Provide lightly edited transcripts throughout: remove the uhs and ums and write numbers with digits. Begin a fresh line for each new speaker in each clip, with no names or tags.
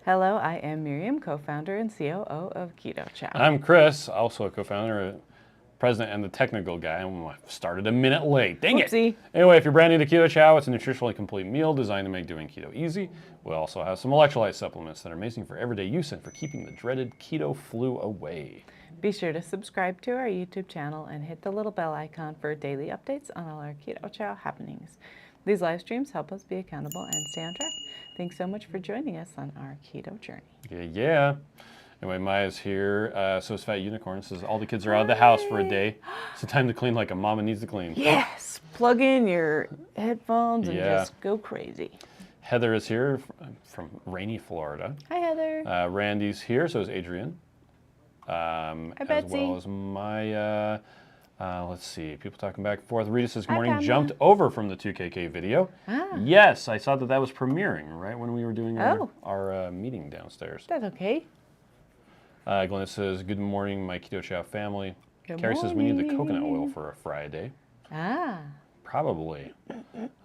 Hello, I am Miriam, co-founder and COO of Keto Chow.
I'm Chris, also a co-founder, president, and the technical guy. I started a minute late. Dang
Whoopsie.
it! Anyway, if you're brand new to Keto Chow, it's a nutritionally complete meal designed to make doing keto easy. We also have some electrolyte supplements that are amazing for everyday use and for keeping the dreaded keto flu away.
Be sure to subscribe to our YouTube channel and hit the little bell icon for daily updates on all our Keto Chow happenings. These live streams help us be accountable and stay on track. Thanks so much for joining us on our keto journey.
Yeah. Anyway, Maya's here. So is Fat Unicorn. Says all the kids are out of the house for a day. It's time to clean like a mama needs to clean.
Yes! Plug in your headphones and just go crazy.
Heather is here from rainy Florida.
Hi, Heather.
Randy's here, so is Adrian.
Hi,
as
Betsy.
well as Maya. Let's see, people talking back and forth. Rita says, good morning,
Pamela.
jumped over from the 2KK video. Yes, I saw that was premiering, right, when we were doing our meeting downstairs.
That's okay.
Glenn says, good morning, my Keto Chow family.
Good
Carrie says, we need the coconut
morning.
oil for a Friday.
Probably.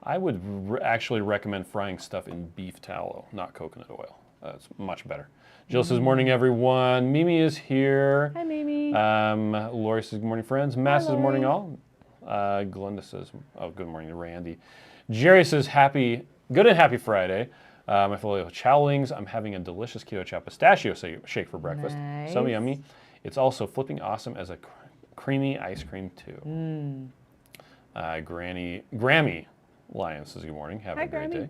I would actually recommend frying stuff in beef tallow, not coconut oil. It's much better. Jill says, morning, everyone. Mimi is here.
Hi, Mimi.
Lori says, good morning, friends. Matt says, morning,
Lori.
all. Glenda says, oh, good morning to Randy. Jerry says, good and happy Friday. My fellow Chowlings, I'm having a delicious Keto Chow pistachio shake for breakfast.
Nice.
So yummy. It's also flipping awesome as a creamy ice cream, too. Grammy Lion says, good morning. Have a great day.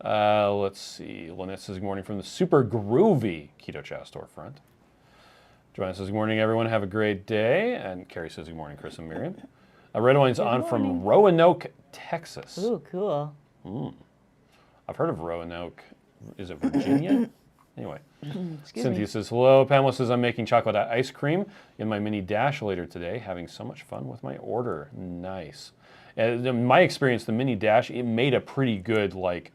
Let's see. Lynette says, good morning from the super groovy Keto Chow storefront. Joanna says, good morning, everyone. Have a great day. And Carrie says, good morning, Chris and Miriam. Red Wine's on from Roanoke, Texas.
Ooh, cool.
I've heard of Roanoke. Is it Virginia? Anyway.
Excuse
Cynthia
me.
says, hello. Pamela says, I'm making chocolate ice cream in my mini dash later today. Having so much fun with my order. Nice. In my experience, the mini dash, it made a pretty good, like,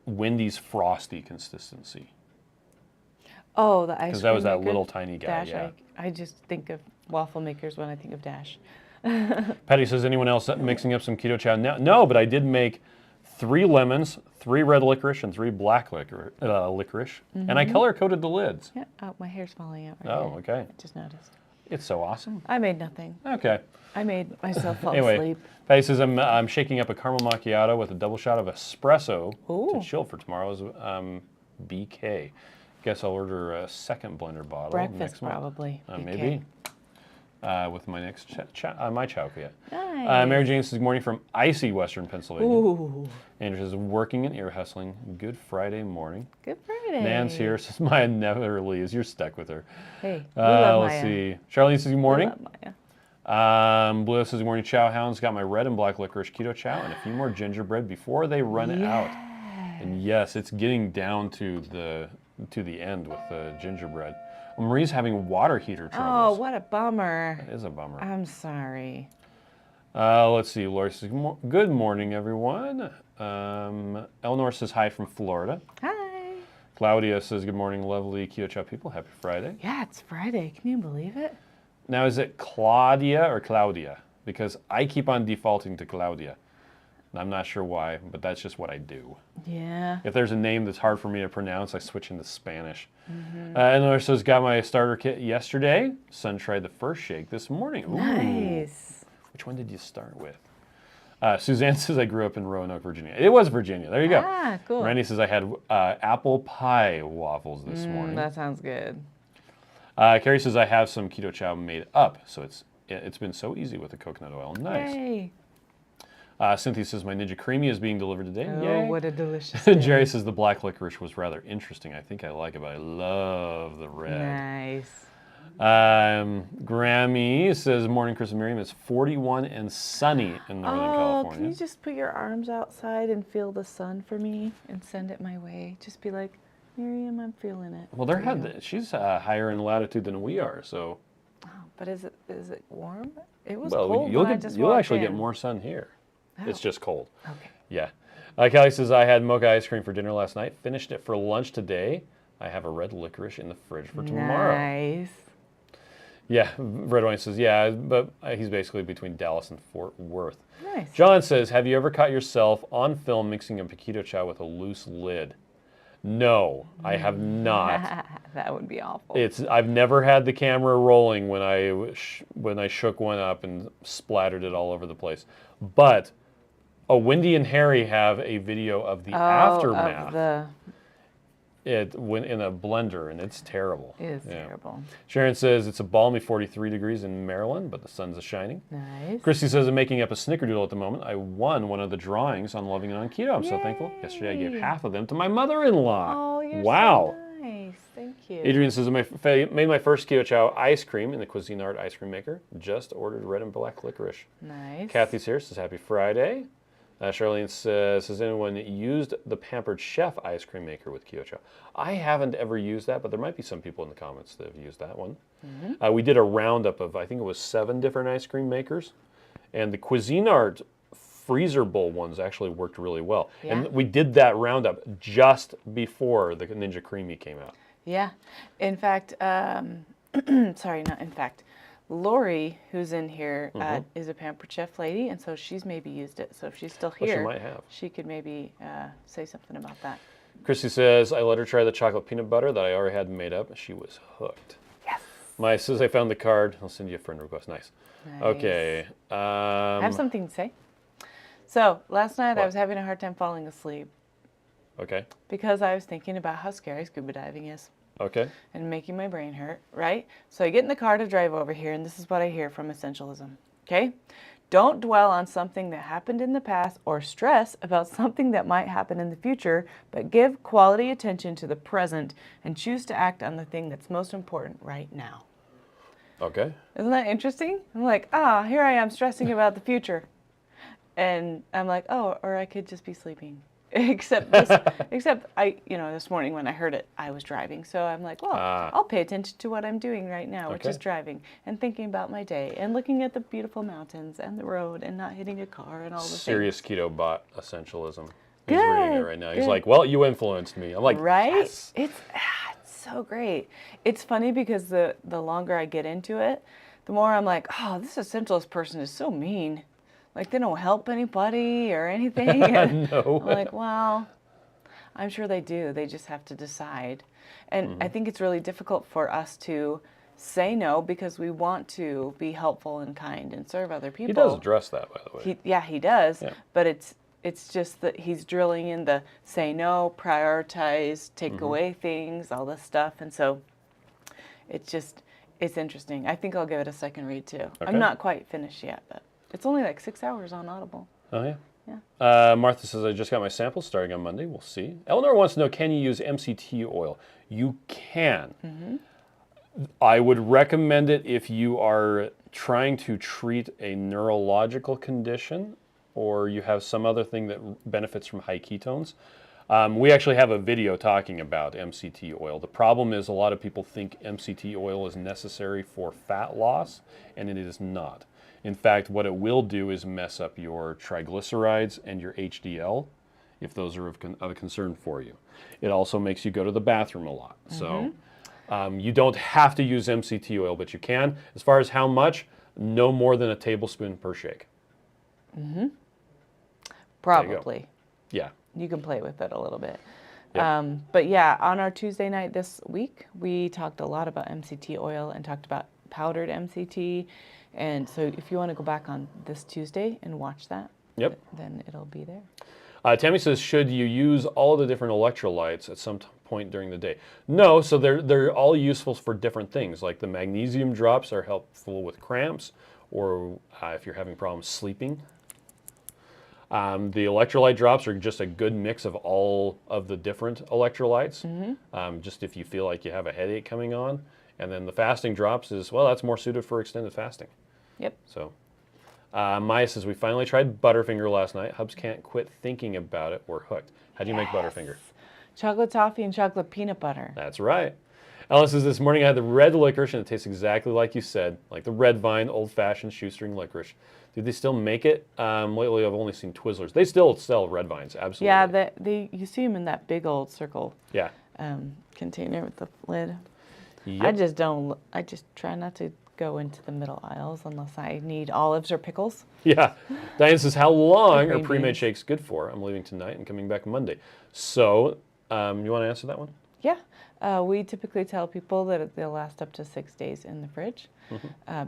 Wendy's Frosty consistency.
Oh, the ice cream
Because that was that
maker,
little tiny guy,
Dash.
yeah.
I just think of waffle makers when I think of Dash.
Patty says, anyone else mixing up some Keto Chow? No, but I did make 3 lemons, 3 red licorice, and 3 black licorice. And I color-coded the lids.
Yeah. Oh, my hair's falling out right
Oh,
here.
okay.
I just noticed.
It's so awesome.
I made nothing.
Okay.
I made myself fall
Anyway,
asleep.
Patty says, I'm shaking up a caramel macchiato with a double shot of espresso to chill for tomorrow's BK. Guess I'll order a second blender bottle
Breakfast,
next month.
probably.
Maybe. With my next my chow kit.
Nice.
Mary Jane says, good morning from icy Western Pennsylvania.
Ooh.
Andrew says, working and ear hustling. Good Friday morning.
Good Friday.
Nan's here. Says, Maya never leaves. You're stuck with her.
Hey, we love
Let's
Maya.
see. Charlene says, good morning.
We love Maya.
Blue says, good morning, Chow Hounds. Got my red and black licorice keto chow and a few more gingerbread before they run out. And yes, it's getting down to the end with the gingerbread. Well, Marie's having water heater
Oh,
troubles.
what a bummer.
That is a bummer.
I'm sorry.
Let's see. Lori says, good morning, everyone. Eleanor says, hi from Florida.
Hi.
Claudia says, good morning, lovely Keto Chow people. Happy Friday.
Yeah, it's Friday. Can you believe it?
Now, is it Claudia or Claudia? Because I keep on defaulting to Claudia. And I'm not sure why, but that's just what I do.
Yeah.
If there's a name that's hard for me to pronounce, I switch into Spanish. Eleanor says, got my starter kit yesterday. Son tried the first shake this morning. Ooh.
Nice.
Which one did you start with? Suzanne says, I grew up in Roanoke, Virginia. It was Virginia. There you go.
Ah, cool.
Randy says, I had apple pie waffles this morning.
That sounds good.
Carrie says, I have some Keto Chow made up. So it's been so easy with the coconut oil. Nice.
Yay.
Cynthia says, my Ninja Creamy is being delivered today.
Oh,
Yay.
what a delicious day.
Jerry says, the black licorice was rather interesting. I think I like it, but I love the red.
Nice.
Grammy says, morning, Chris and Miriam. It's 41 and sunny in Northern
Oh,
California.
can you just put your arms outside and feel the sun for me and send it my way? Just be like, Miriam, I'm feeling it.
Well, she's higher in latitude than we are, so.
Oh, but is it warm? It was
Well,
cold
you'll
when I just
you'll
walked
actually
in.
get more sun here. It's
Oh.
just cold.
Okay.
Yeah. Kelly says, I had mocha ice cream for dinner last night. Finished it for lunch today. I have a red licorice in the fridge for tomorrow.
Nice.
Yeah, Red Wine says, yeah, but he's basically between Dallas and Fort Worth.
Nice.
John says, have you ever caught yourself on film mixing a Keto Chow with a loose lid? No, I have not.
That would be awful.
I've never had the camera rolling when I shook one up and splattered it all over the place. But Wendy and Harry have a video of the aftermath.
Of the...
It went in a blender, and it's terrible.
It is terrible.
Sharon says it's a balmy 43 degrees in Maryland, but the sun's shining.
Nice.
Christy says I'm making up a snickerdoodle at the moment. I won one of the drawings on Loving It on Keto. I'm so
Yay.
thankful. Yesterday I gave half of them to my mother-in-law.
Oh, you're
wow.
so nice. Thank you.
Adrian says I made my first Keto Chow ice cream in the Cuisinart ice cream maker. Just ordered red and black licorice.
Nice.
Kathy's here, says happy Friday. Charlene says, has anyone used the Pampered Chef ice cream maker with Keto Chow? I haven't ever used that, but there might be some people in the comments that have used that one. Mm-hmm. We did a roundup of, I think it was 7 different ice cream makers. And the Cuisinart freezer bowl ones actually worked really well. Yeah. And we did that roundup just before the Ninja Creamy came out.
Yeah. In fact, sorry, not in fact. Lori, who's in here, is a Pampered Chef lady, and so she's maybe used it. So if she's still here,
she might have.
She could maybe say something about that.
Christy says, I let her try the chocolate peanut butter that I already had made up. She was hooked.
Yes.
Maya says, I found the card. I'll send you a friend request. Nice. Okay.
I have something to say. So last night I was having a hard time falling asleep.
Okay.
Because I was thinking about how scary scuba diving is.
Okay.
And making my brain hurt, right? So I get in the car to drive over here, and this is what I hear from Essentialism, okay? Don't dwell on something that happened in the past or stress about something that might happen in the future, but give quality attention to the present and choose to act on the thing that's most important right now.
Okay.
Isn't that interesting? I'm like, here I am stressing about the future. And I'm like, or I could just be sleeping. Except this morning when I heard it, I was driving. So I'm like, I'll pay attention to what I'm doing right now, which is driving and thinking about my day and looking at the beautiful mountains and the road and not hitting a car and all the
Serious
things.
Keto bot Essentialism. He's
Good,
reading it right now. He's like, well, you influenced me. I'm like,
right?
Yes.
It's so great. It's funny because the longer I get into it, the more I'm like, this Essentialist person is so mean. Like, they don't help anybody or anything.
No.
I'm like, well, I'm sure they do. They just have to decide. And I think it's really difficult for us to say no because we want to be helpful and kind and serve other people.
He does address that, by the way.
He does.
Yeah.
But it's just that he's drilling in the say no, prioritize, take away things, all this stuff. And so it's interesting. I think I'll give it a second read, too. Okay. I'm not quite finished yet, but it's only like 6 hours on Audible.
Oh, yeah?
Yeah.
Martha says, I just got my samples starting on Monday. We'll see. Eleanor wants to know, can you use MCT oil? You can. I would recommend it if you are trying to treat a neurological condition or you have some other thing that benefits from high ketones. We actually have a video talking about MCT oil. The problem is a lot of people think MCT oil is necessary for fat loss, and it is not. In fact, what it will do is mess up your triglycerides and your HDL, if those are of concern for you. It also makes you go to the bathroom a lot. So you don't have to use MCT oil, but you can. As far as how much, no more than a tablespoon per shake.
Probably.
Yeah.
You can play with it a little bit.
Yep.
But yeah, on our Tuesday night this week, we talked a lot about MCT oil and talked about powdered MCT. And so if you want to go back on this Tuesday and watch that, then it'll be there.
Tammy says, should you use all the different electrolytes at some point during the day? No, so they're all useful for different things. Like the magnesium drops are helpful with cramps or if you're having problems sleeping. The electrolyte drops are just a good mix of all of the different electrolytes, just if you feel like you have a headache coming on. And then the fasting drops is, well, that's more suited for extended fasting.
Yep.
So Maya says, we finally tried Butterfinger last night. Hubs can't quit thinking about it. We're hooked. How do you make Butterfinger?
Chocolate toffee and chocolate peanut butter.
That's right. Ellen says, this morning I had the red licorice, and it tastes exactly like you said, like the red vine, old-fashioned shoestring licorice. Do they still make it? Lately I've only seen Twizzlers. They still sell red vines, absolutely.
Yeah, you see them in that big old circle container with the lid.
Yep.
I just try not to go into the middle aisles unless I need olives or pickles.
Yeah. Diane says, how long are
Green
pre-made
beans.
shakes good for? I'm leaving tonight and coming back Monday. So You want to answer that one?
Yeah. We typically tell people that they'll last up to 6 days in the fridge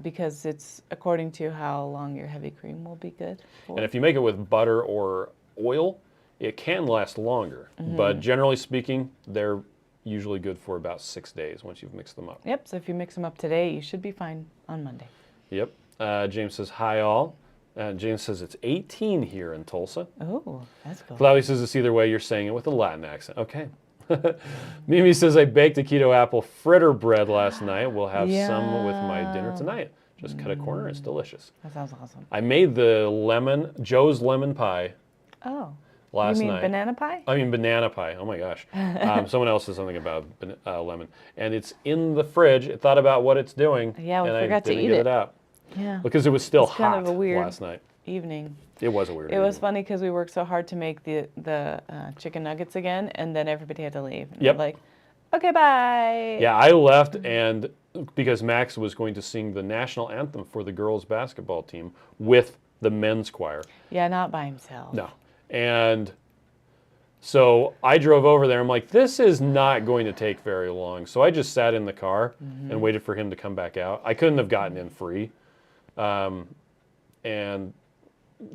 because it's according to how long your heavy cream will be good for.
And if you make it with butter or oil, it can last longer. But generally speaking, they're usually good for about 6 days once you've mixed them up.
Yep, so if you mix them up today, you should be fine on Monday.
Yep. James says, hi all. James says it's 18 here in Tulsa.
Oh, that's cool.
Flavi says it's either way, you're saying it with a Latin accent. Okay. Mimi says, I baked a keto apple fritter bread last night. We'll have some with my dinner tonight. Just cut a corner, it's delicious.
That sounds awesome.
I made the Joe's lemon pie last
you mean
night.
banana pie?
I mean banana pie. Oh my gosh. Someone else said something about lemon. And it's in the fridge. It thought about what it's doing.
Yeah, we
and
forgot
I
to
didn't
eat
get
it.
it out.
Yeah.
Because it was still
It's
hot
kind of a weird
last night.
evening.
It was a weird
It was
evening.
funny because we worked so hard to make the chicken nuggets again, and then everybody had to leave. And
Yep.
we're like, okay, bye.
Yeah, I left and because Max was going to sing the national anthem for the girls basketball team with the men's choir.
Yeah, not by himself.
No. And so I drove over there. I'm like, this is not going to take very long. So I just sat in the car and waited for him to come back out. I couldn't have gotten in free. And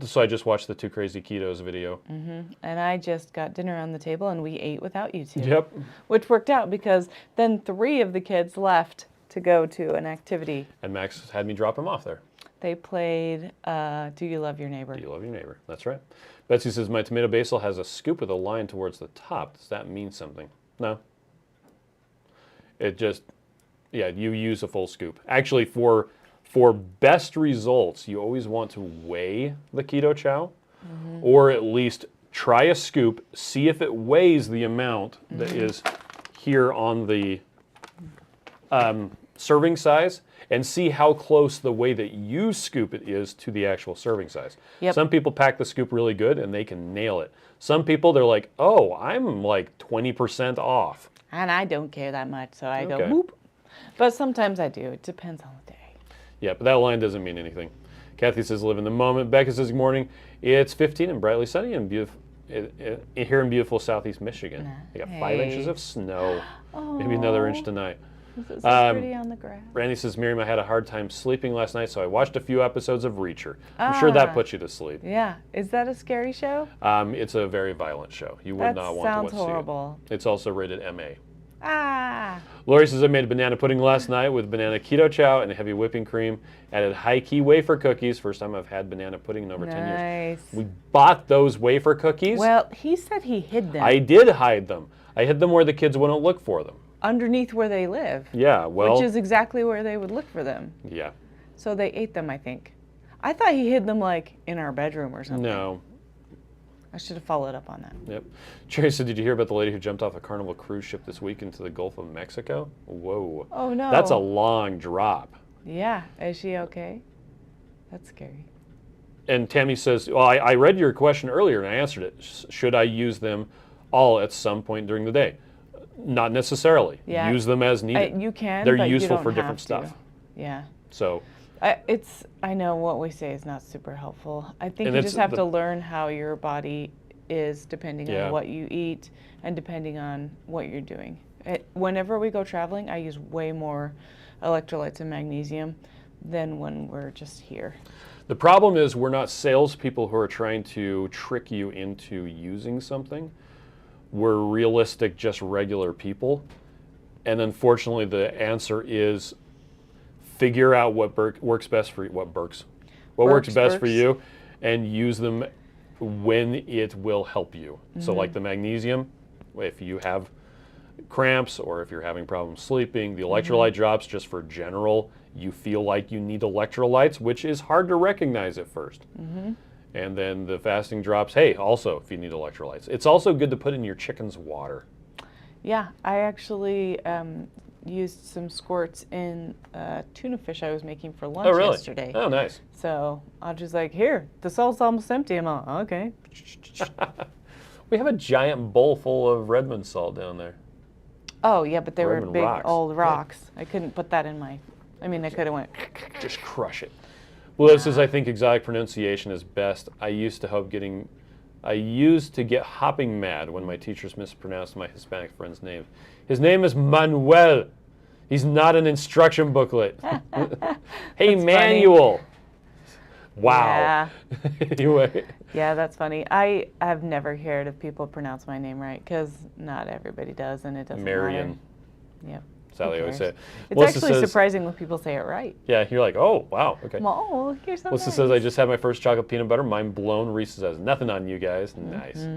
so I just watched the Two Crazy Ketos video.
And I just got dinner on the table, and we ate without you two.
Yep.
Which worked out because then 3 of the kids left to go to an activity.
And Max had me drop him off there.
They played Do You Love Your Neighbor?
Do you love your neighbor? That's right. Betsy says, my tomato basil has a scoop with a line towards the top. Does that mean something? No. It just, yeah, you use a full scoop. Actually, for best results, you always want to weigh the keto chow, or at least try a scoop, see if it weighs the amount that is here on the serving size, and see how close the way that you scoop it is to the actual serving size.
Yep.
Some people pack the scoop really good and they can nail it. Some people, they're like, oh, I'm like 20% off.
And I don't care that much, so I go
Okay.
boop. But sometimes I do. It depends on the day.
Yeah, but that line doesn't mean anything. Kathy says, live in the moment. Becca says, good morning. It's 15 and brightly sunny and beautiful here in beautiful southeast Michigan. They got 5 inches of snow. Maybe another inch tonight.
Is it so pretty on the grass?
Randy says, Miriam, I had a hard time sleeping last night, so I watched a few episodes of Reacher. I'm sure that puts you to sleep.
Yeah. Is that a scary show?
It's a very violent show. You would
That
not want
sounds
to see it.
horrible.
It's also rated MA.
Ah.
Lori says, I made a banana pudding last night with banana keto chow and heavy whipping cream. Added high-key wafer cookies. First time I've had banana pudding in over 10 years.
Nice.
We bought those wafer cookies.
Well, he said he hid them
I did hide them. I hid them where the kids wouldn't look for them.
underneath where they live.
Yeah, well.
Which is exactly where they would look for them.
Yeah.
So they ate them, I think. I thought he hid them like in our bedroom or something.
No.
I should have followed up on that.
Yep. Jerry said, did you hear about the lady who jumped off a Carnival cruise ship this week into the Gulf of Mexico? Whoa.
Oh, no.
That's a long drop.
Yeah. Is she okay? That's scary.
And Tammy says, well, I read your question earlier and I answered it. Should I use them all at some point during the day? Not necessarily.
Yeah.
Use them as needed.
You can,
They're
but
useful
you don't
for
have
different
to.
stuff.
Yeah.
So,
I know what we say is not super helpful. I think
And
you
it's
just have
the-
to learn how your body is depending
Yeah.
on what you eat and depending on what you're doing. Whenever we go traveling, I use way more electrolytes and magnesium than when we're just here.
the problem is we're not salespeople who are trying to trick you into using something. We're realistic, just regular people. And unfortunately, the answer is figure out what works best for you. What works best for you, and use them when it will help you. So like the magnesium, if you have cramps or if you're having problems sleeping, the electrolyte drops just for general, you feel like you need electrolytes, which is hard to recognize at first. And then the fasting drops, hey, also if you need electrolytes. It's also good to put in your chicken's water.
Yeah, I actually used some squirts in tuna fish I was making for lunch yesterday.
Oh, nice.
So I was just like, here, the salt's almost empty. I'm all, okay.
We have a giant bowl full of Redmond salt down there.
Oh, yeah, but they were
Redmond
big
rocks.
old rocks. I couldn't put that in my, I mean, I could have went.
Just crush it. Well, this is, I think, exotic pronunciation is best. I used to hope getting I used to get hopping mad when my teachers mispronounced my Hispanic friend's name. His name is Manuel. He's not an instruction booklet. Hey,
That's
Manuel.
funny.
Wow.
Yeah.
Anyway.
Yeah, that's funny. I have never heard of people pronounce my name right because not everybody does, and it doesn't
Marion.
matter. Yep.
That's how they always say it.
It's
Melissa
actually
says,
surprising when people say it right.
Yeah, you're like, oh, wow, okay.
Oh, you're so
Melissa
nice.
says, I just had my first chocolate peanut butter. Mind blown. Reese says, nothing on you guys. Nice.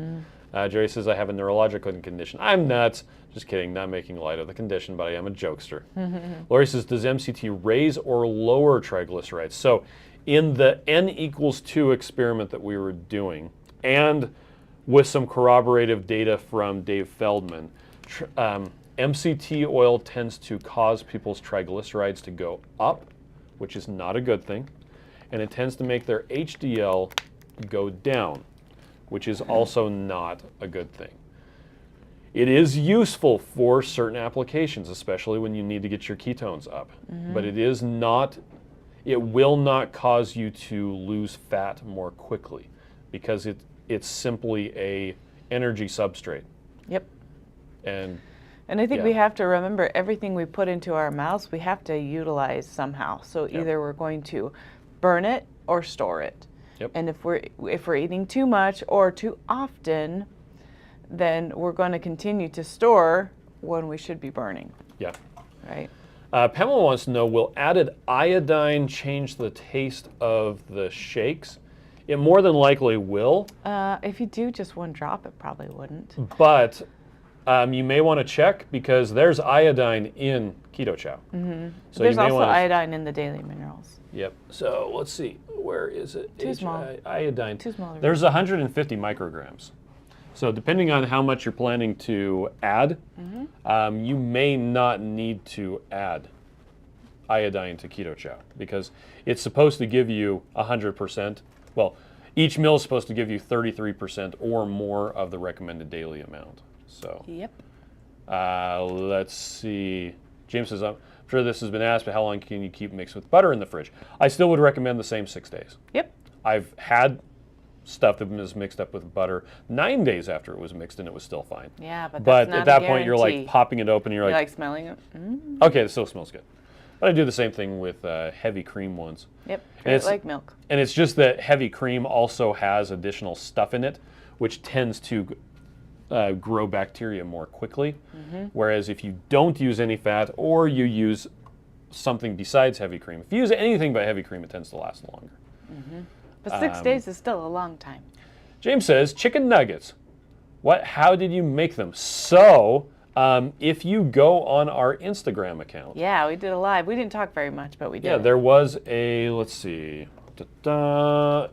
Jerry says, I have a neurological condition. I'm nuts. Just kidding, not making light of the condition, but I am a jokester. Lori says, does MCT raise or lower triglycerides? So in the N=2 experiment that we were doing, and with some corroborative data from Dave Feldman, MCT oil tends to cause people's triglycerides to go up, which is not a good thing, and it tends to make their HDL go down, which is also not a good thing. It is useful for certain applications, especially when you need to get your ketones up, but it will not cause you to lose fat more quickly because it's simply a energy substrate.
Yep.
And
I think we have to remember everything we put into our mouths, we have to utilize somehow. So either we're going to burn it or store it.
Yep.
And if we're eating too much or too often, then we're going to continue to store when we should be burning.
Yeah.
Right.
Pamela wants to know, will added iodine change the taste of the shakes? It more than likely will.
If you do just one drop, it probably wouldn't.
But you may want to check because there's iodine in Keto Chow. So
There's
you may
also
want
iodine in the daily minerals.
Yep. So let's see. Where is it?
Too small.
Iodine.
Too small.
There's 150 micrograms. So depending on how much you're planning to add, you may not need to add iodine to Keto Chow because it's supposed to give you 100%. Well, each meal is supposed to give you 33% or more of the recommended daily amount. So
Yep.
let's see. James says, I'm sure this has been asked, but how long can you keep mixed with butter in the fridge? I still would recommend the same 6 days.
Yep.
I've had stuff that was mixed up with butter 9 days after it was mixed and it was still fine.
Yeah, but
But
that's not
at that
a
point, you're like
guarantee.
popping it open and you're
You
like,
like smelling it?
okay, it still smells good. But I do the same thing with heavy cream ones.
Yep.
And
Treat it
it's
like milk.
And it's just that heavy cream also has additional stuff in it, which tends to grow bacteria more quickly. Whereas if you don't use any fat or you use something besides heavy cream, if you use anything but heavy cream, it tends to last longer.
But 6 days is still a long time.
James says, chicken nuggets. How did you make them? So, if you go on our Instagram account.
Yeah, we did a live. We didn't talk very much, but we did.
Yeah, there was a, let's see,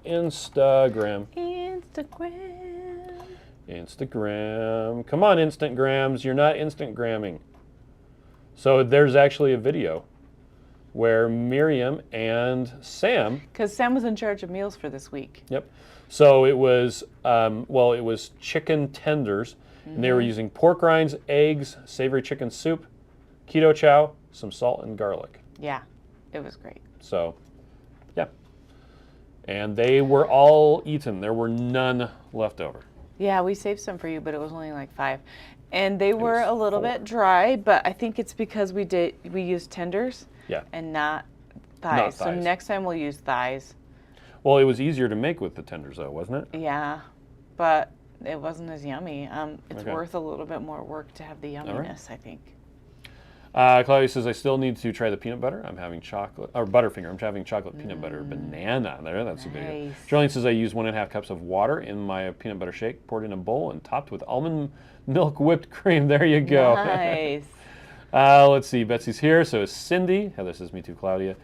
Instagram. Instagram. Come on, Instagrams. You're not Instagramming. So there's actually a video where Miriam and Sam.
Because Sam was in charge of meals for this week.
Yep. So it was, it was chicken tenders, and they were using pork rinds, eggs, savory chicken soup, keto chow, some salt and garlic.
Yeah, it was great.
So, yeah. And they were all eaten. There were none left over.
Yeah, we saved some for you, but it was only like 5. And they were
was
a little
4.
bit dry, but I think it's because we used tenders and not thighs.
Not
So
thighs.
next time we'll use thighs.
Well, it was easier to make with the tenders, though, wasn't it?
Yeah, but it wasn't as yummy. It's
Okay.
worth a little bit more work to have the yumminess, I think.
Claudia says, I still need to try the peanut butter. I'm having chocolate, or Butterfinger. I'm having chocolate peanut butter banana. That's a good idea.
Nice.
Jolene says, I use 1.5 cups of water in my peanut butter shake, poured in a bowl, and topped with almond milk whipped cream. There you go.
Nice.
Let's see. Betsy's here. So is Cindy. Heather says, me too, Claudia.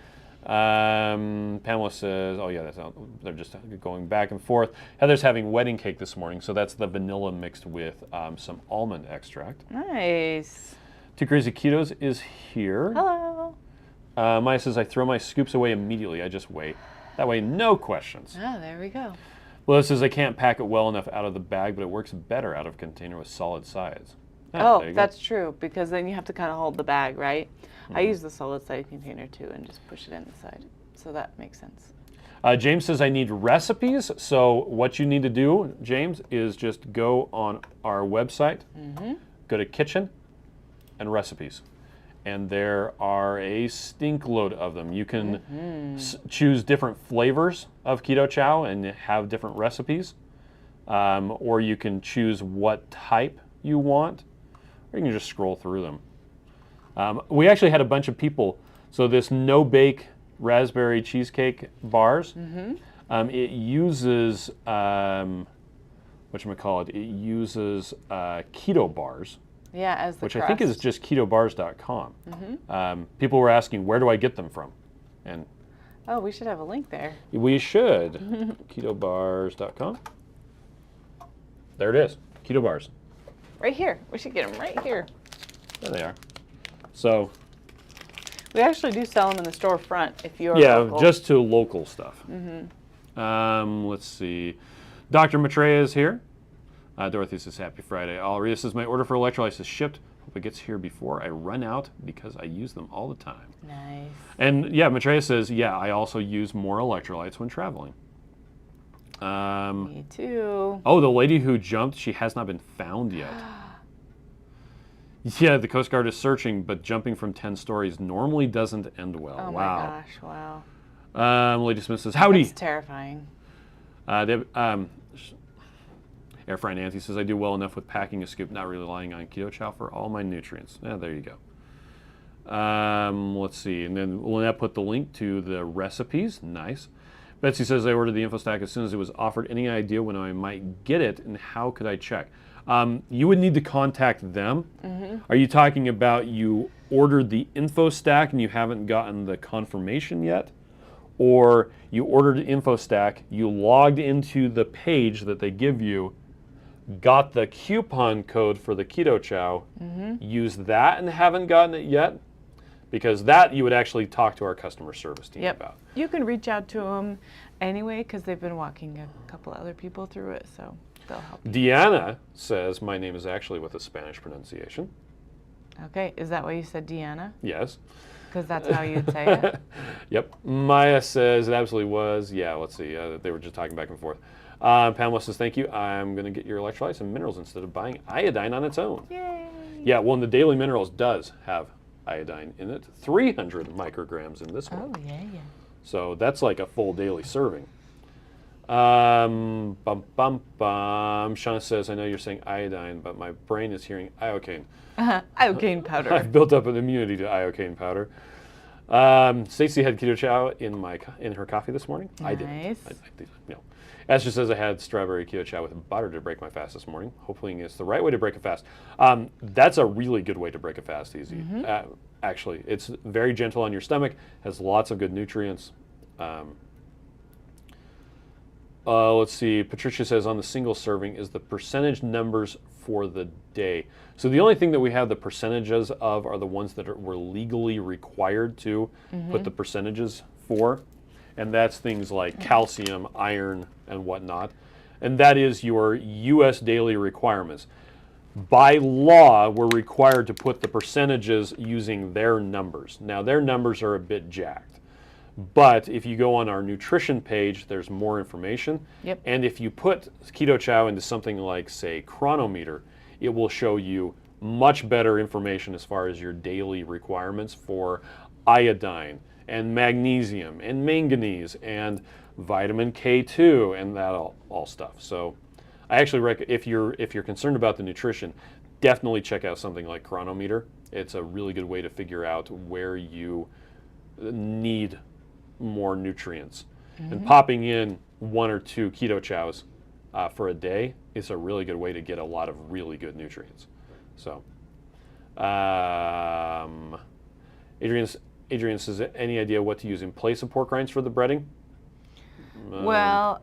Pamela says, oh yeah, they're just going back and forth. Heather's having wedding cake this morning, so that's the vanilla mixed with some almond extract.
Nice.
Too Crazy Ketos is here.
Hello.
Maya says, I throw my scoops away immediately. I just wait. That way, no questions.
Oh, there we go.
Lois says, I can't pack it well enough out of the bag, but it works better out of a container with solid sides. There you go.
That's true, because then you have to kind of hold the bag, right? I use the solid side container too and just push it in the side. So that makes sense.
James says I need recipes. So what you need to do, James, is just go on our website, go to kitchen and recipes. And there are a stink load of them. You can choose different flavors of Keto Chow and have different recipes. Or you can choose what type you want, or you can just scroll through them. We actually had a bunch of people. So this no-bake raspberry cheesecake bars, it uses, whatchamacallit, it uses keto bars.
Yeah, as the
which
crust.
I think is just ketobars.com. People were asking, where do I get them from? And
oh, we should have a link there.
we should. ketobars.com. There it is. Keto bars.
Right here. We should get them right here.
There they are. So
we actually do sell them in the storefront if you're
local. Just to local stuff. Let's see. Dr. Maitreya is here. Dorothy says, happy Friday. Alrita says, my order for electrolytes is shipped. Hope it gets here before I run out because I use them all the time.
Nice.
And yeah, Maitreya says, yeah, I also use more electrolytes when traveling.
Me too.
Oh, the lady who jumped, she has not been found yet. Yeah, the Coast Guard is searching, but jumping from 10 stories normally doesn't end well.
Oh
wow.
my gosh, wow.
Lady Smith says, howdy.
That's terrifying.
Air Fry Nancy says, I do well enough with packing a scoop, not relying on Keto Chow for all my nutrients. Yeah, there you go. Let's see. And then Lynette put the link to the recipes. Nice. Betsy says, I ordered the info stack as soon as it was offered. Any idea when I might get it, and how could I check? You would need to contact them. Are you talking about you ordered the info stack and you haven't gotten the confirmation yet? Or you ordered the info stack, you logged into the page that they give you, got the coupon code for the Keto Chow, used that and haven't gotten it yet? Because that you would actually talk to our customer service team about.
You can reach out to them anyway because they've been walking a couple other people through it, so they'll help you.
Deanna says, my name is actually with a Spanish pronunciation.
Okay, is that why you said Deanna?
Yes.
Because that's how you'd say it?
Yep. Maya says it absolutely was. Yeah, let's see. They were just talking back and forth. Pamela says, thank you. I'm going to get your electrolytes and minerals instead of buying iodine on its own.
Yay.
Yeah, well, and the Daily Minerals does have iodine in it. 300 micrograms in this one.
Oh, yeah.
So that's like a full daily serving. Shauna says, I know you're saying iodine, but my brain is hearing iocane.
Iocane powder.
I've built up an immunity to iocane powder. Stacey had Keto Chow in her coffee this morning.
Nice.
I didn't. Esther says I had strawberry Keto Chow with butter to break my fast this morning. Hopefully it's the right way to break a fast. That's a really good way to break a fast easy. Actually, it's very gentle on your stomach, has lots of good nutrients. Let's see, Patricia says on the single serving is the percentage numbers for the day. So the only thing that we have the percentages of are the ones that we're legally required to put the percentages for. And that's things like calcium, iron, and whatnot. And that is your U.S. daily requirements. By law, we're required to put the percentages using their numbers. Now, their numbers are a bit jacked. But if you go on our nutrition page, there's more information.
Yep.
And if you put Keto Chow into something like, say, Chronometer, it will show you much better information as far as your daily requirements for iodine and magnesium and manganese and vitamin K2 and that all stuff. So I actually recommend, if you're concerned about the nutrition, definitely check out something like Chronometer. It's a really good way to figure out where you need more nutrients. And popping in 1 or 2 Keto Chows for a day is a really good way to get a lot of really good nutrients. So, Adrian says, any idea what to use in place of pork rinds for the breading?
Well,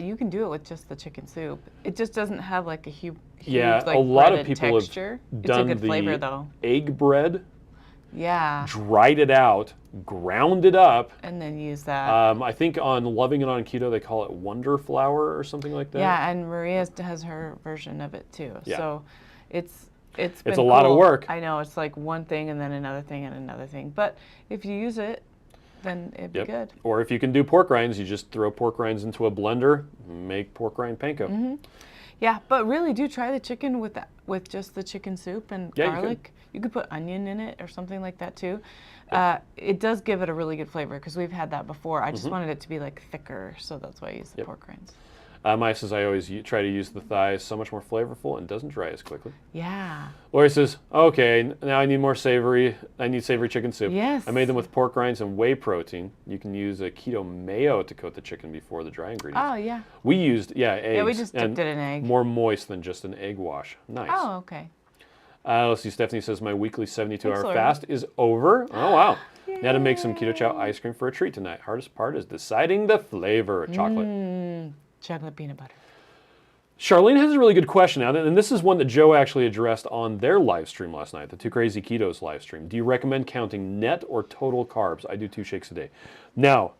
you can do it with just the chicken soup. It just doesn't have like a huge
like,
a
lot of people
texture.
have done
it's a good flavor though.
Egg bread.
Yeah.
Dried it out, ground it up.
And then use that.
I think on Loving It on Keto, they call it Wonder Flour or something like that.
Yeah, and Maria has her version of it too.
Yeah.
So it's
a lot of work.
I know, it's like one thing and then another thing and another thing. But if you use it, then it'd be good.
Or if you can do pork rinds, you just throw pork rinds into a blender, make pork rind panko.
Yeah, but really do try the chicken with just the chicken soup and
Yeah,
garlic. You could put onion in it or something like that too. It does give it a really good flavor because we've had that before. I just wanted it to be like thicker, so that's why I use the pork rinds.
Maya says, I always try to use the thighs, so much more flavorful and doesn't dry as quickly.
Yeah.
Lori says, okay, now I need more savory. I need savory chicken soup.
Yes.
I made them with pork rinds and whey protein. You can use a keto mayo to coat the chicken before the dry ingredients.
Oh, yeah.
We used, eggs.
Yeah, we just dipped it in egg.
More moist than just an egg wash. Nice.
Oh, okay.
Let's see, Stephanie says, my weekly 72-hour fast is over. Oh, wow. Now to make some Keto Chow ice cream for a treat tonight. Hardest part is deciding the flavor. Chocolate.
Chocolate peanut butter.
Charlene has a really good question now, and this is one that Joe actually addressed on their live stream last night, the Two Crazy Ketos live stream. Do you recommend counting net or total carbs? I do 2 shakes a day. Now,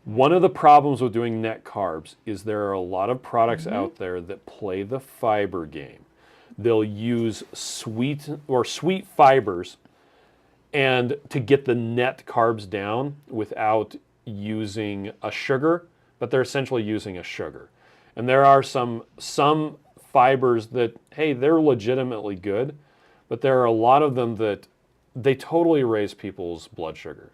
one of the problems with doing net carbs is there are a lot of products out there that play the fiber game. They'll use sweet fibers and to get the net carbs down without using a sugar, but they're essentially using a sugar. And there are some fibers that, hey, they're legitimately good, but there are a lot of them that they totally raise people's blood sugar.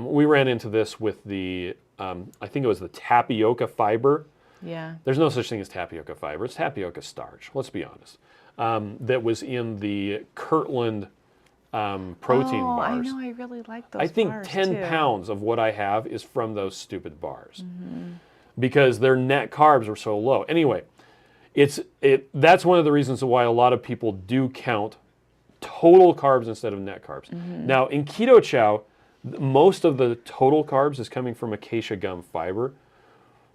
We ran into this with the, I think it was the tapioca fiber.
Yeah.
There's no such thing as tapioca fiber. It's tapioca starch, let's be honest. That was in the Kirtland protein bars.
I know, I really like those
I think
bars
10
too.
pounds of what I have is from those stupid bars. Because their net carbs are so low. Anyway, that's one of the reasons why a lot of people do count total carbs instead of net carbs. Now, in Keto Chow, most of the total carbs is coming from acacia gum fiber,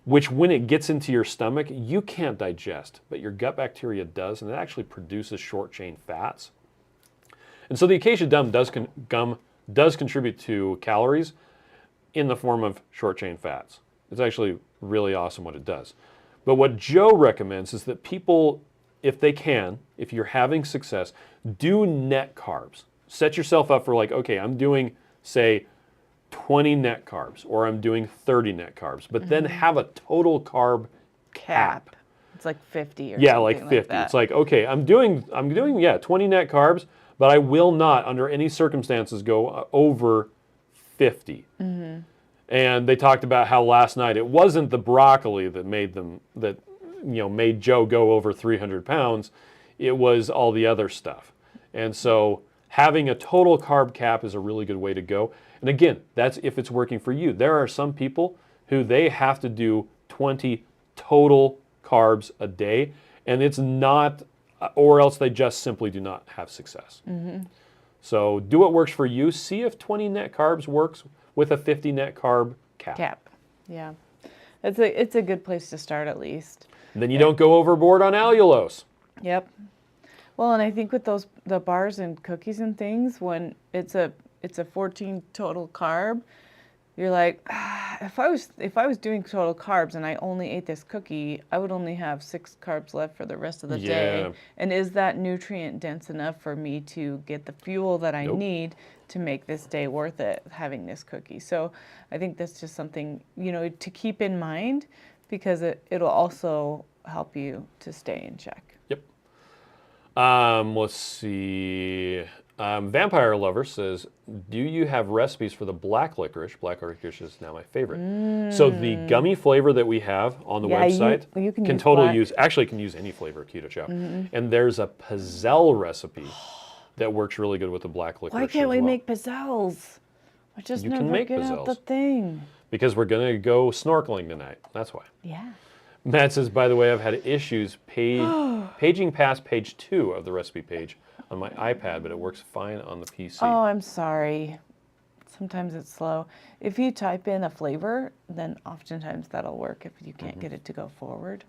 which when it gets into your stomach, you can't digest, but your gut bacteria does, and it actually produces short-chain fats. And so the acacia gum does contribute to calories in the form of short-chain fats. It's actually really awesome what it does. But what Joe recommends is that people, if they can, if you're having success, do net carbs. Set yourself up for like, okay, I'm doing, say, 20 net carbs, or I'm doing 30 net carbs, but then have a total carb cap.
It's like 50 or
yeah,
something
like 50.
like that.
It's like, okay, I'm doing 20 net carbs, but I will not, under any circumstances, go over 50. And they talked about how last night it wasn't the broccoli that made made Joe go over 300 pounds. It was all the other stuff. And so having a total carb cap is a really good way to go. And again, that's if it's working for you. There are some people who they have to do 20 total carbs a day, and it's not, or else they just simply do not have success. So do what works for you. See if 20 net carbs works with a 50 net carb cap.
Yeah. It's a good place to start at least.
And then you don't go overboard on allulose.
Yep. Well, and I think with the bars and cookies and things, when it's a 14 total carb, you're like, if I was doing total carbs and I only ate this cookie, I would only have 6 carbs left for the rest of the day. And is that nutrient dense enough for me to get the fuel that I need to make this day worth it, having this cookie? So I think that's just something, to keep in mind, because it'll also help you to stay in check.
Yep. Let's see. Vampire Lover says, do you have recipes for the black licorice? Black licorice is now my favorite. So the gummy flavor that we have on the website
you can use
totally
black.
actually can use any flavor of Keto Chow. And there's a pizzelle recipe that works really good with the black licorice.
Why can't we
as well.
make pizzelles? I just
You
never
can make
get out the
pizzelles.
thing.
Because we're going to go snorkeling tonight. That's why.
Yeah.
Matt says, by the way, I've had issues paging past page 2 of the recipe page on my iPad, but it works fine on the PC.
Oh, I'm sorry. Sometimes it's slow. If you type in a flavor, then oftentimes that'll work if you can't get it to go forward.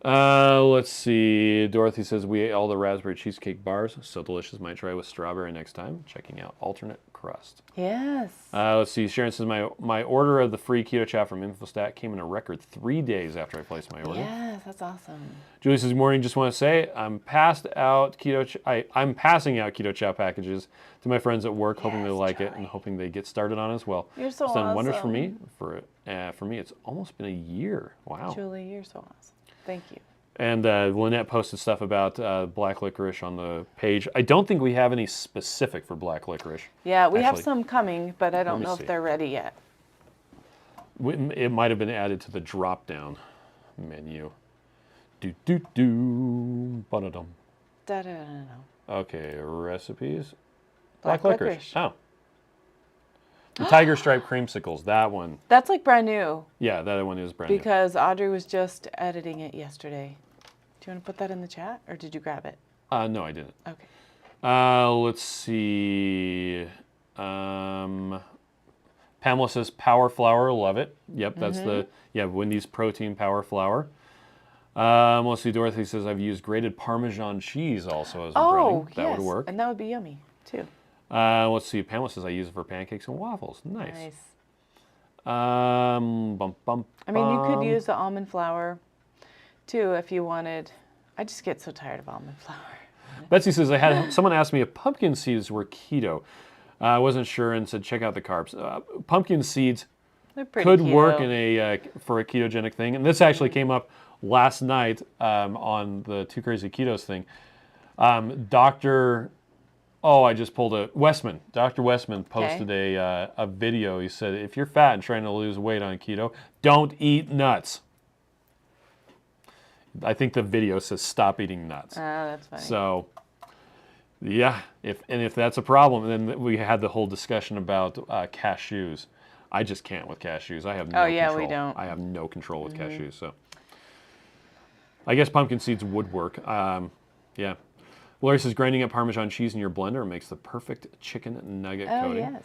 Let's see. Dorothy says, we ate all the raspberry cheesecake bars. So delicious. Might try with strawberry next time. Checking out alternate
crust. Yes.
Let's see. Sharon says, my order of the free Keto Chow from Infostat came in a record 3 days after I placed my order.
Yes, that's awesome.
Julie says, good morning. Just want to say I'm passing out Keto Chow packages to my friends at work, hoping they like it and hoping they get started on it as well.
You're so
It's done
awesome.
wonders for me. For me, it's almost been a year. Wow.
Julie, you're so awesome. Thank you.
And Lynette posted stuff about black licorice on the page. I don't think we have any specific for black licorice.
Yeah, we have some coming, but I don't know
see.
if they're ready yet.
It might have been added to the drop-down menu. Ba-da-dum.
Da-da-da-da.
Okay, recipes.
Black licorice.
Oh. The Tiger Stripe creamsicles, that one.
That's like brand new.
Yeah, that one is brand new.
Because Audrey was just editing it yesterday. Do you want to put that in the chat, or did you grab it?
No, I didn't.
Okay.
Let's see. Pamela says power flour, love it. Yep, that's Wendy's protein power flour. Let's see. Dorothy says I've used grated Parmesan cheese also as a breading. That would work.
And that would be yummy too.
Let's see. Pamela says I use it for pancakes and waffles. Nice.
I mean, you could use the almond flour too if you wanted. I just get so tired of almond flour.
Betsy says someone asked me if pumpkin seeds were keto. I wasn't sure and said check out the carbs. Pumpkin seeds could work in for a ketogenic thing, and this actually came up last night on the Two Crazy Ketos thing. I just pulled Westman. Dr. Westman posted a video. He said, if you're fat and trying to lose weight on keto, don't eat nuts. I think the video says stop eating nuts.
Oh, that's funny.
So, yeah, if that's a problem, then we had the whole discussion about cashews. I just can't with cashews. I have no control.
We don't.
I have no control with cashews. So, I guess pumpkin seeds would work. Yeah. Lori says grinding up Parmesan cheese in your blender makes the perfect chicken nugget coating.
Oh, yes.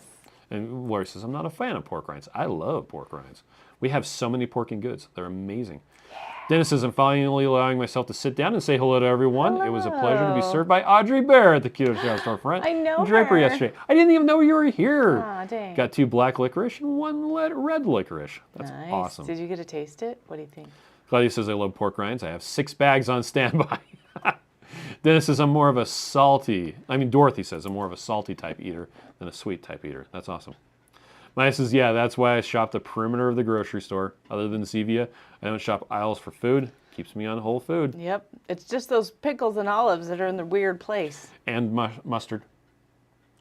And Lori says, I'm not a fan of pork rinds. I love pork rinds. We have so many pork and goods. They're amazing. Yeah. Dennis says, I'm finally allowing myself to sit down and say hello to everyone.
Hello.
It was a pleasure to be served by Audrey Bear at the Keto Chow storefront.
I know
Draper
her.
yesterday. I didn't even know you were here.
Aw, dang.
Got 2 black licorice and 1 red licorice. That's
nice.
awesome.
Did you get to taste it? What do you think?
Claudia says, I love pork rinds. I have 6 bags on standby. Dennis says, Dorothy says, I'm more of a salty type eater than a sweet type eater. That's awesome. Maya says, yeah, that's why I shop the perimeter of the grocery store. Other than Zevia, I don't shop aisles for food. Keeps me on whole food.
Yep. It's just those pickles and olives that are in the weird place.
And mustard.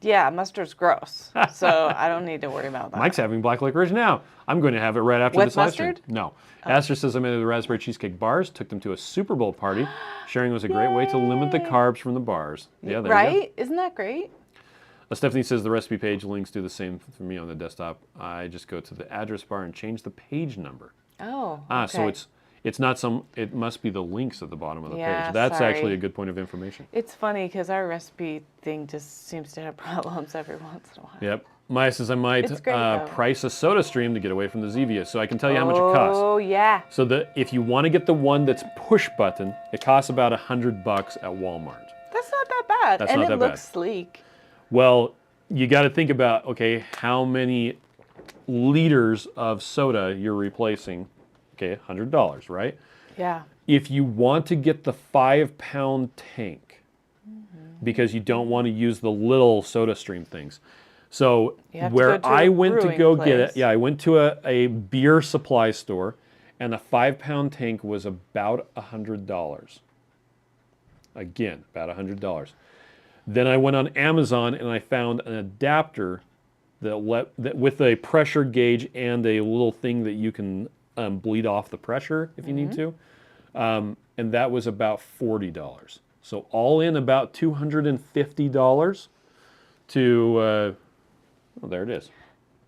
Yeah, mustard's gross. So I don't need to worry about that.
Mike's having black licorice now. I'm going to have it right after this live stream.
Mustard?
No. Esther says I made the raspberry cheesecake bars, took them to a Super Bowl party. Sharing was a great way to limit the carbs from the bars. Yeah, there you go.
Isn't that great?
Stephanie says the recipe page links do the same for me on the desktop. I just go to the address bar and change the page number.
Oh, okay.
So it's not it must be the links at the bottom of the page. That's
sorry.
actually a good point of information.
It's funny because our recipe thing just seems to have problems every once in a while.
Yep. Maya says I might price a soda stream to get away from the Zevia, so I can tell you how much it costs.
Oh, yeah.
So if you want to get the one that's push button, it costs about $100 at Walmart.
That's not that bad.
That's
and
not
it
that
looks sleek.
Well, you got to think about, okay, how many liters of soda you're replacing. Okay, $100, right?
Yeah.
If you want to get the 5-pound tank, because you don't want to use the little soda stream things. So where I went to go get it, I went to a beer supply store, and a 5-pound tank was about $100. Again, about $100. Then I went on Amazon and I found an adapter that with a pressure gauge and a little thing that you can bleed off the pressure if you need to, and that was about $40. So all in about $250 to. Oh, there it is.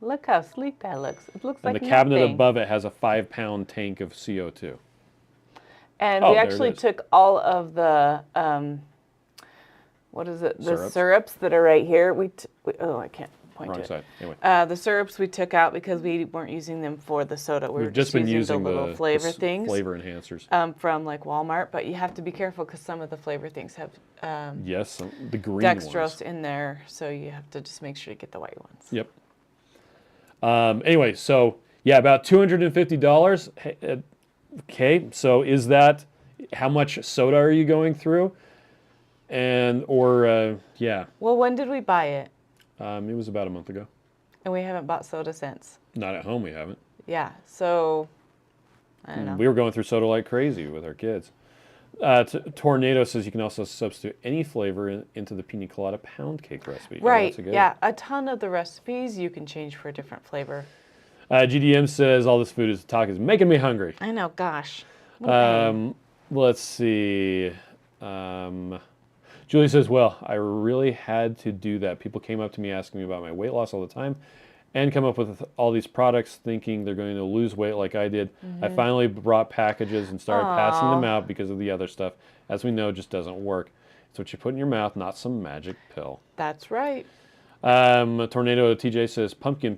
Look how sleek that looks. It looks like
nothing. And the cabinet above it has a 5-pound tank of CO2.
And we actually took all of the, what is it? The syrups that are right here. I can't point point
wrong
to it.
side. Anyway.
The syrups we took out because we weren't using them for the soda. We were
We've just been using
the little flavor things.
Flavor enhancers.
From like Walmart, but you have to be careful because some of the flavor things have
Yes, the green
dextrose
ones.
in there, so you have to just make sure you get the white ones.
Yep. Anyway, so yeah, about $250. Okay, so is that how much soda are you going through? Yeah.
Well, when did we buy it?
It was about a month ago.
And we haven't bought soda since.
Not at home, we haven't.
Yeah, so I don't know.
We were going through soda like crazy with our kids. Tornado says you can also substitute any flavor into the pina colada pound cake recipe.
Right,
Oh,
yeah. A ton of the recipes you can change for a different flavor.
GDM says all this food is talk is making me hungry.
I know, gosh. What a pain.
Let's see. Julie says, well, I really had to do that. People came up to me asking me about my weight loss all the time and come up with all these products thinking they're going to lose weight like I did. I finally brought packages and started passing them out because of the other stuff. As we know, just doesn't work. It's what you put in your mouth, not some magic pill.
That's right.
Tornado TJ says pumpkin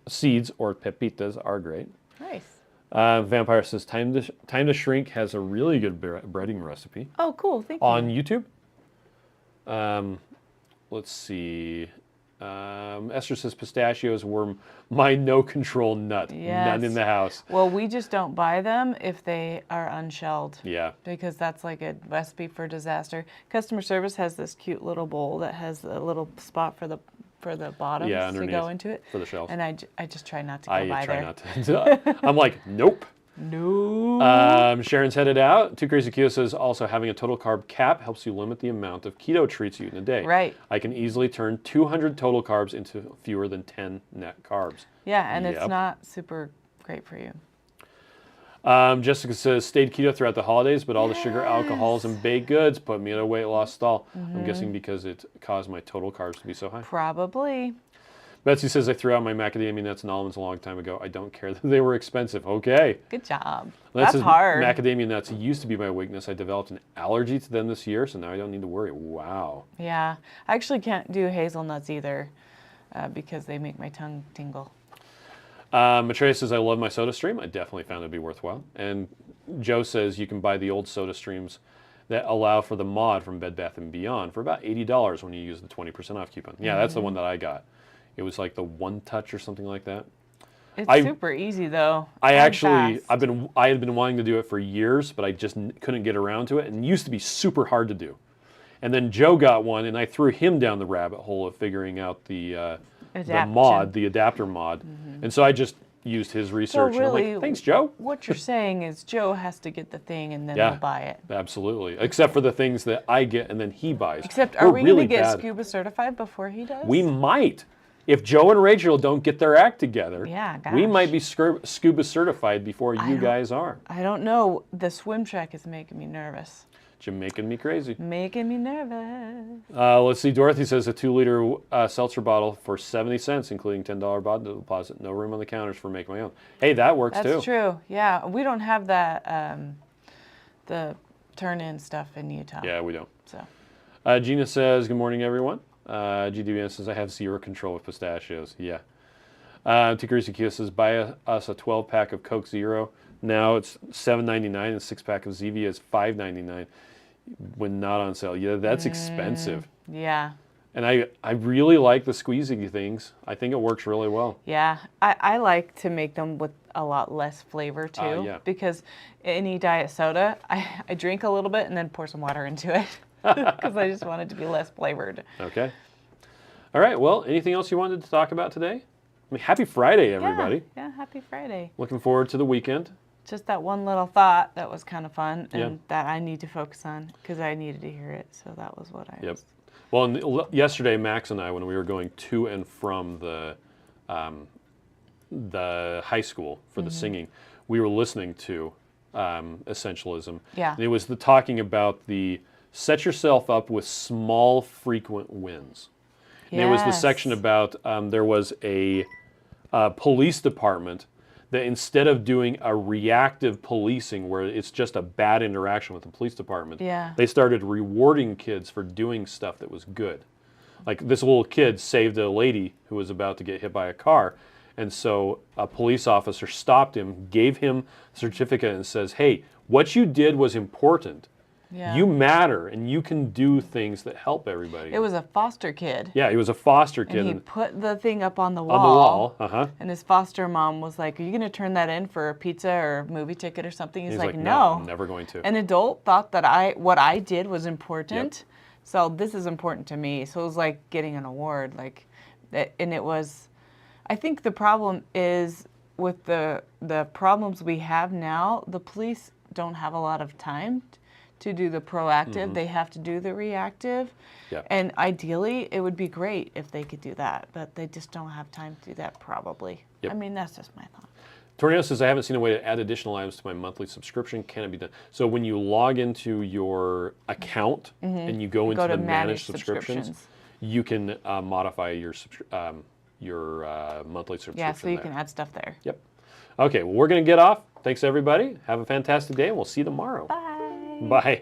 seeds or pepitas are great.
Nice.
Vampire says Time to Shrink has a really good breading recipe.
Oh, cool. Thank you.
On YouTube. Let's see. Esther says pistachios were my no-control nut.
Yes.
None in the house.
Well, we just don't buy them if they are unshelled.
Yeah.
Because that's like a recipe for disaster. Customer service has this cute little bowl that has a little spot for the bottoms to go into it.
For the shells.
And I just try not to go by there.
I try not to. I'm like, nope.
No.
Sharon's headed out. Too Crazy Keto says also having a total carb cap helps you limit the amount of keto treats you eat in a day.
Right.
I can easily turn 200 total carbs into fewer than 10 net carbs.
Yeah, and
Yep.
it's not super great for you.
Jessica says stayed keto throughout the holidays, but all the sugar, alcohols, and baked goods put me in a weight loss stall. I'm guessing because it caused my total carbs to be so high.
Probably.
Betsy says I threw out my macadamia nuts and almonds a long time ago. I don't care that they were expensive. Okay.
Good job.
That
That's
says
hard.
Macadamia nuts used to be my weakness. I developed an allergy to them this year, so now I don't need to worry. Wow.
Yeah. I actually can't do hazelnuts either because they make my tongue tingle.
Matreya says I love my soda stream. I definitely found it to be worthwhile. And Joe says you can buy the old soda streams that allow for the mod from Bed Bath & Beyond for about $80 when you use the 20% off coupon. Yeah, that's the one that I got. It was like the One Touch or something like that.
It's super easy though.
I had
fast.
been wanting to do it for years, but I just couldn't get around to it, and it used to be super hard to do. And then Joe got one, and I threw him down the rabbit hole of figuring out the mod, the adapter mod, and so I just used his research.
So really,
and I'm like, thanks, Joe.
What you're saying is Joe has to get the thing and then we'll buy it.
Absolutely. Except for the things that I get and then he buys.
Except, are we going to get scuba certified before he does?
We might. If Joe and Rachel don't get their act together, we might be scuba certified before you guys are.
I don't know. The swim track is making me nervous.
You're making me crazy.
Making me nervous.
Let's see. Dorothy says a 2-liter seltzer bottle for 70 cents, including $10 bottle deposit. No room on the counters for make my own. Hey, that works too.
That's true. Yeah, we don't have that the turn-in stuff in Utah.
Yeah, we don't.
So.
Gina says, good morning, everyone. GDBN says, I have zero control with pistachios. Yeah. Tikarisi Kia says, buy us a 12-pack of Coke Zero. Now it's $7.99 and a 6-pack of Zevia is $5.99 when not on sale. Yeah, that's expensive.
Yeah.
And I really like the squeezy things. I think it works really well.
Yeah. I like to make them with a lot less flavor too.
Yeah.
Because any diet soda, I drink a little bit and then pour some water into it. Because I just want it to be less flavored.
Okay. All right. Well, anything else you wanted to talk about today? I mean, happy Friday, everybody.
Yeah, happy Friday.
Looking forward to the weekend.
Just that one little thought that was kind of fun and that I need to focus on because I needed to hear it. So that was what I was.
Well, yesterday, Max and I, when we were going to and from the high school for the singing, we were listening to Essentialism.
Yeah.
And it was talking about the set yourself up with small, frequent wins. And it was the section about there was a police department that instead of doing a reactive policing where it's just a bad interaction with the police department, they started rewarding kids for doing stuff that was good. Like this little kid saved a lady who was about to get hit by a car. And so a police officer stopped him, gave him a certificate and says, hey, what you did was important.
Yeah.
You matter and you can do things that help everybody.
It was a foster kid.
Yeah, he was a foster kid.
And he put the thing up on the wall.
On the wall, uh-huh.
And his foster mom was like, are you going to turn that in for a pizza or a movie ticket or something? He's like, no.
I'm never going to.
An adult thought that what I did was important. Yep. So this is important to me. So it was like getting an award. And it was, I think the problem is with the problems we have now, the police don't have a lot of time to do the proactive. They have to do the reactive. Yep. And ideally, it would be great if they could do that, but they just don't have time to do that probably. Yep. I mean, that's just my thought.
Tornado says, I haven't seen a way to add additional items to my monthly subscription. Can it be done? So when you log into your account and you go into the manage subscriptions, you can modify your monthly subscription.
Yeah, so you can add stuff there.
Yep. Okay, well, we're going to get off. Thanks, everybody. Have a fantastic day, and we'll see you tomorrow.
Bye.
Bye.